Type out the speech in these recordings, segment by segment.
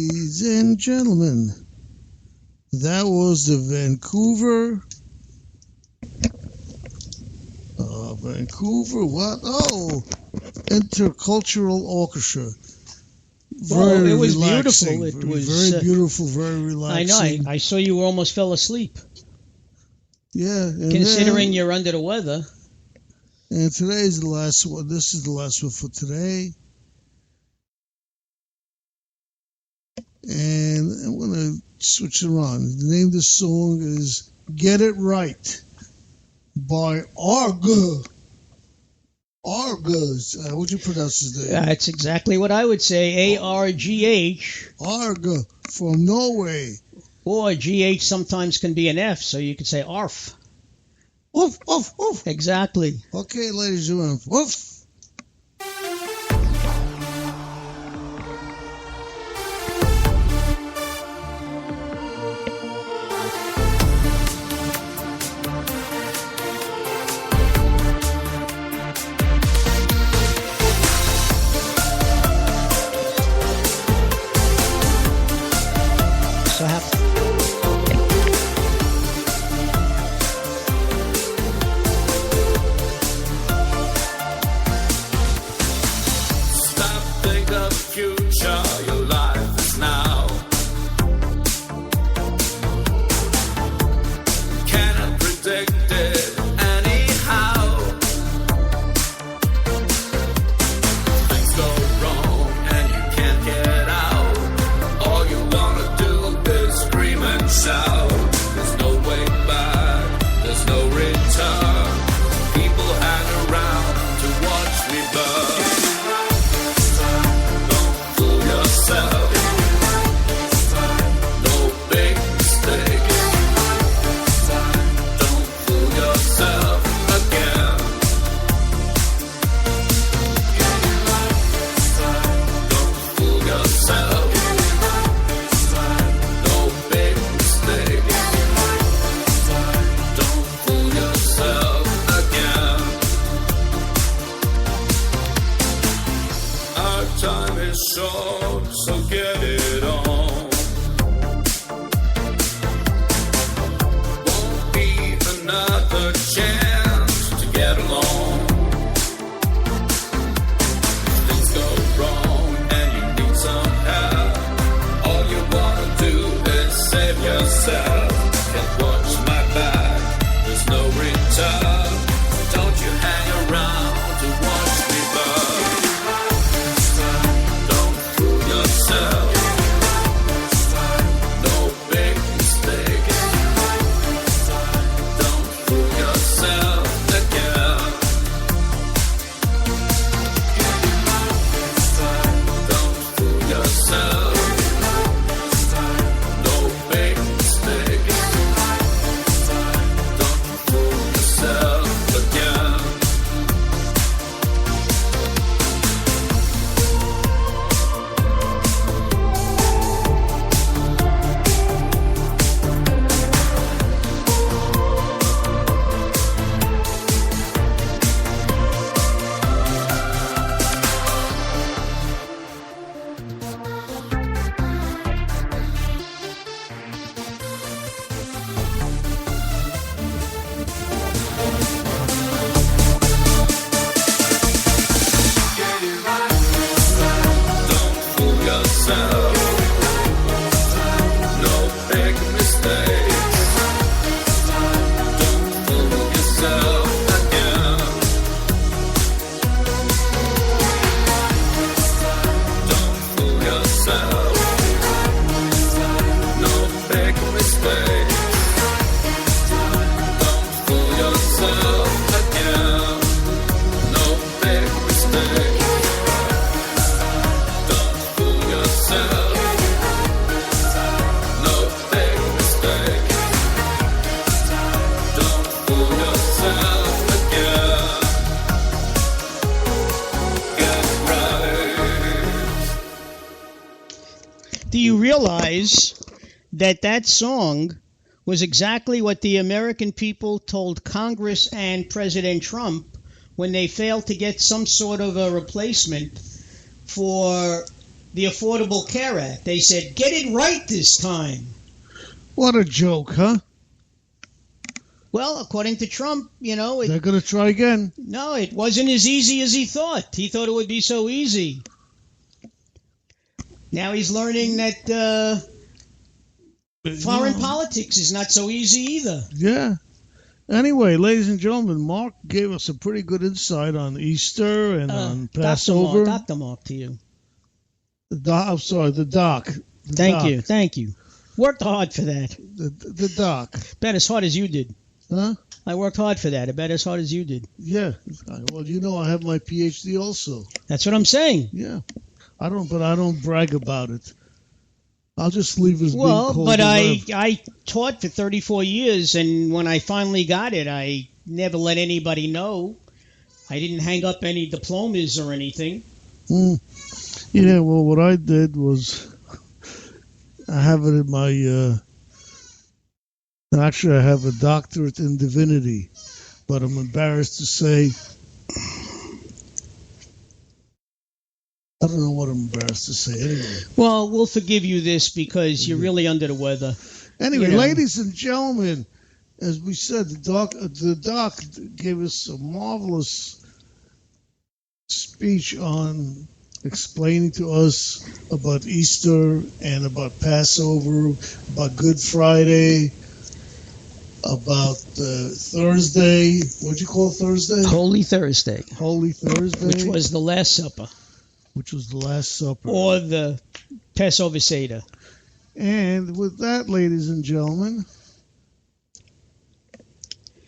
Ladies and gentlemen, that was the Vancouver, Intercultural Orchestra. Well, it was relaxing. beautiful. It was very beautiful, very relaxing. I know. I saw you almost fell asleep. Yeah. Considering you're under the weather. And today's the last one. This is the last one for today. And I'm going to switch it around. The name of the song is Get It Right by Arga. Argas. How would you pronounce his name? That's exactly what I would say. A-R-G-H. Arga from Norway. Or G-H sometimes can be an F, so you could say ARF. Woof, woof, woof. Exactly. Okay, ladies and gentlemen. Woof. Do you realize that song was exactly what the American people told Congress and President Trump when they failed to get some sort of a replacement for the Affordable Care Act. They said, get it right this time. What a joke, huh? Well, according to Trump, they're going to try again. No, it wasn't as easy as he thought. He thought it would be so easy. Now he's learning that foreign politics is not so easy either. Yeah. Anyway, ladies and gentlemen, Mark gave us a pretty good insight on Easter and on Passover. Dr. Mark to you. I'm sorry, the doc. Thank you. Worked hard for that. The doc. Bet as hard as you did. Huh? I worked hard for that. I bet as hard as you did. Yeah. Well, I have my PhD also. That's what I'm saying. Yeah. I don't brag about it. I'll just leave it as being called. Well, but I taught for 34 years, and when I finally got it, I never let anybody know. I didn't hang up any diplomas or anything. Yeah, well, what I did was I have it in my... actually, I have a doctorate in divinity, but I'm embarrassed to say... I don't know what I'm embarrassed to say anyway. Well, we'll forgive you this because you're really under the weather. Anyway, ladies and gentlemen, as we said, the doc gave us a marvelous speech on explaining to us about Easter and about Passover, about Good Friday, about Thursday. What'd you call Thursday? Holy Thursday. Holy Thursday. Which was the Last Supper. Which was the Last Supper. Or the Passover Seder. And with that, ladies and gentlemen,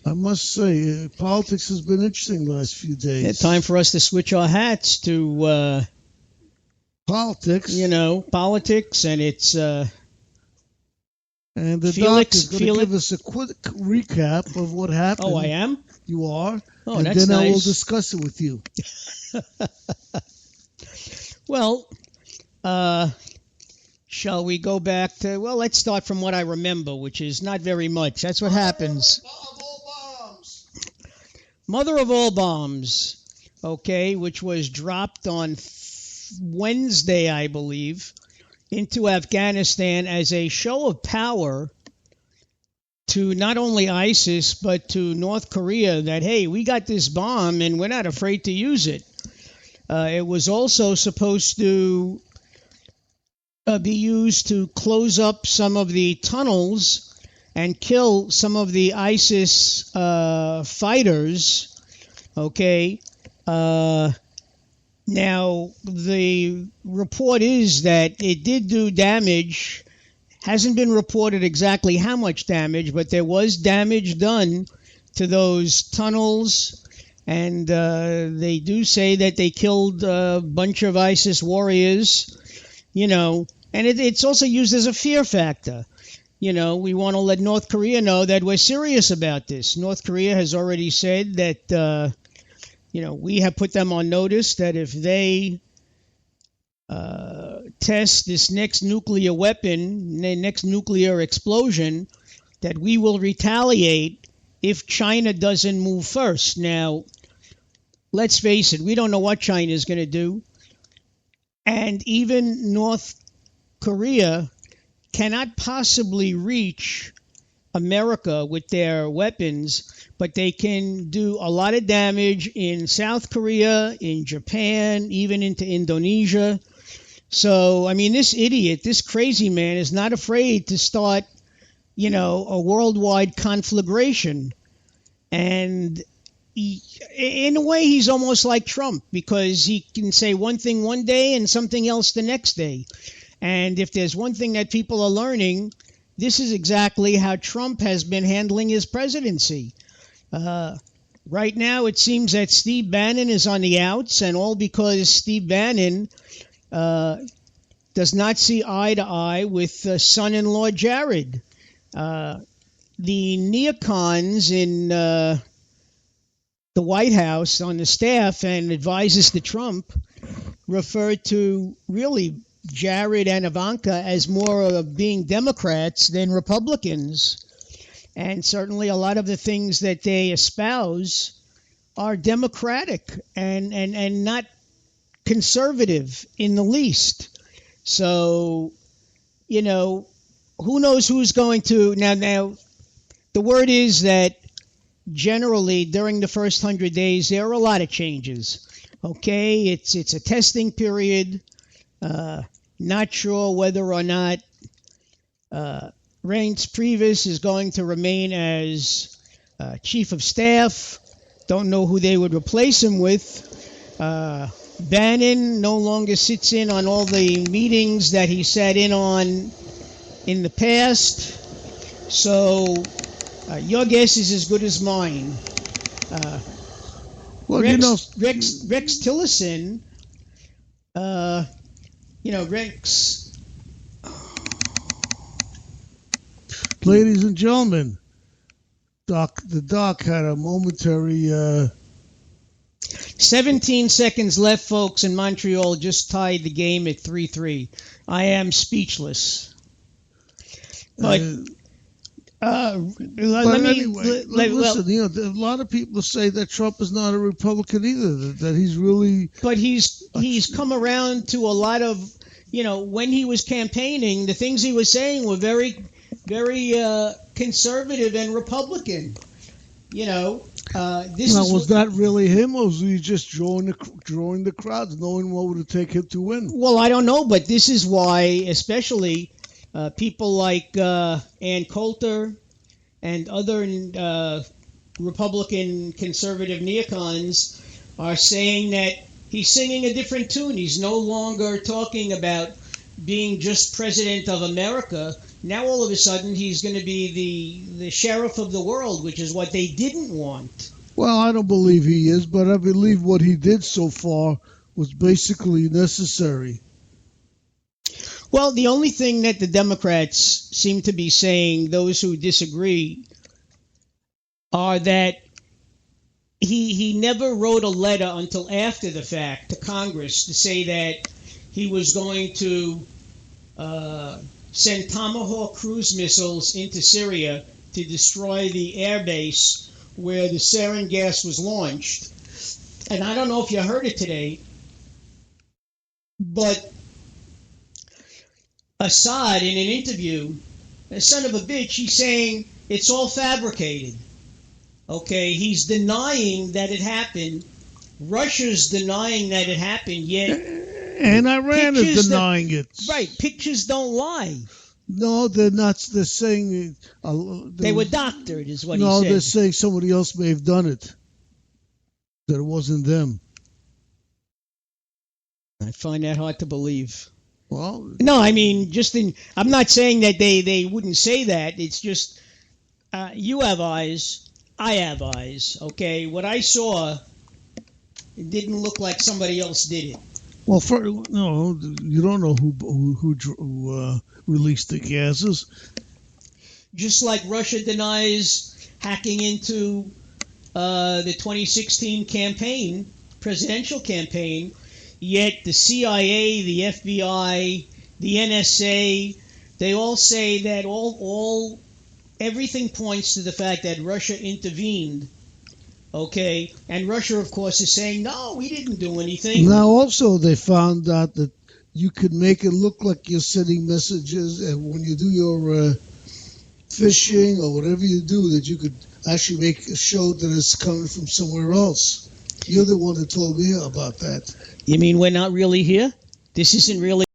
I must say, politics has been interesting the last few days. It's time for us to switch our hats to... politics. Politics, and it's... and the doc is going to give us a quick recap of what happened. Oh, I am? You are. Oh, and that's then nice. I will discuss it with you. Well, shall we go back to... Well, let's start from what I remember, which is not very much. That's what happens. Mother of all bombs, okay, which was dropped on Wednesday, I believe, into Afghanistan as a show of power to not only ISIS, but to North Korea that, hey, we got this bomb and we're not afraid to use it. It was also supposed to be used to close up some of the tunnels and kill some of the ISIS fighters. Okay. Now, the report is that it did do damage. Hasn't been reported exactly how much damage, but there was damage done to those tunnels. And they do say that they killed a bunch of ISIS warriors, and it's also used as a fear factor. We want to let North Korea know that we're serious about this. North Korea has already said that, we have put them on notice that if they test this next nuclear weapon, next nuclear explosion, that we will retaliate if China doesn't move first. Now, let's face it, we don't know what China is going to do. And even North Korea cannot possibly reach America with their weapons, but they can do a lot of damage in South Korea, in Japan, even into Indonesia. So, I mean, this idiot, this crazy man is not afraid to start, a worldwide conflagration. And in a way, he's almost like Trump because he can say one thing one day and something else the next day. And if there's one thing that people are learning, this is exactly how Trump has been handling his presidency. Right now, it seems that Steve Bannon is on the outs, and all because Steve Bannon does not see eye to eye with son-in-law Jared. The neocons in the White House on the staff and advisors to Trump refer to really Jared and Ivanka as more of being Democrats than Republicans. And certainly a lot of the things that they espouse are Democratic and not conservative in the least. So, who knows who's going to now. The word is that generally during the first 100 days there are a lot of changes. Okay, it's a testing period. Not sure whether or not Reince Priebus is going to remain as chief of staff. Don't know who they would replace him with. Bannon no longer sits in on all the meetings that he sat in on in the past. So your guess is as good as mine. Well, Rex Tillerson, Rex. Ladies and gentlemen, the doc had a momentary. 17 seconds left, folks, and Montreal just tied the game at 3-3. I am speechless. But listen, a lot of people say that Trump is not a Republican either. That he's really. But he's come around to a lot of, when he was campaigning, the things he was saying were very, very conservative and Republican. Was that really him, or was he just drawing the crowds, knowing what would it take him to win? Well, I don't know, but this is why, especially people like Ann Coulter and other Republican conservative neocons are saying that he's singing a different tune. He's no longer talking about being just president of America. Now all of a sudden he's going to be the sheriff of the world, which is what they didn't want. Well, I don't believe he is, but I believe what he did so far was basically necessary. Well, the only thing that the Democrats seem to be saying, those who disagree, are that he never wrote a letter until after the fact to Congress to say that he was going to send Tomahawk cruise missiles into Syria to destroy the airbase where the sarin gas was launched. And I don't know if you heard it today, but Assad, in an interview, a son of a bitch, he's saying it's all fabricated. Okay, he's denying that it happened. Russia's denying that it happened, yet... And Iran is denying it. Right, pictures don't lie. No, they're not. They're saying... they were doctored, is what he said. No, they're saying somebody else may have done it. That it wasn't them. I find that hard to believe. Well... No, I mean, I'm not saying that they wouldn't say that. It's just, you have eyes, I have eyes, okay? What I saw, it didn't look like somebody else did it. Well, no, you don't know who released the gases. Just like Russia denies hacking into the 2016 campaign, presidential campaign, yet the CIA, the FBI, the NSA, they all say that everything points to the fact that Russia intervened. Okay, and Russia, of course, is saying, no, we didn't do anything. Now, also, they found out that you could make it look like you're sending messages, and when you do your phishing or whatever you do, that you could actually make a show that it's coming from somewhere else. You're the one that told me about that. You mean we're not really here? This isn't really...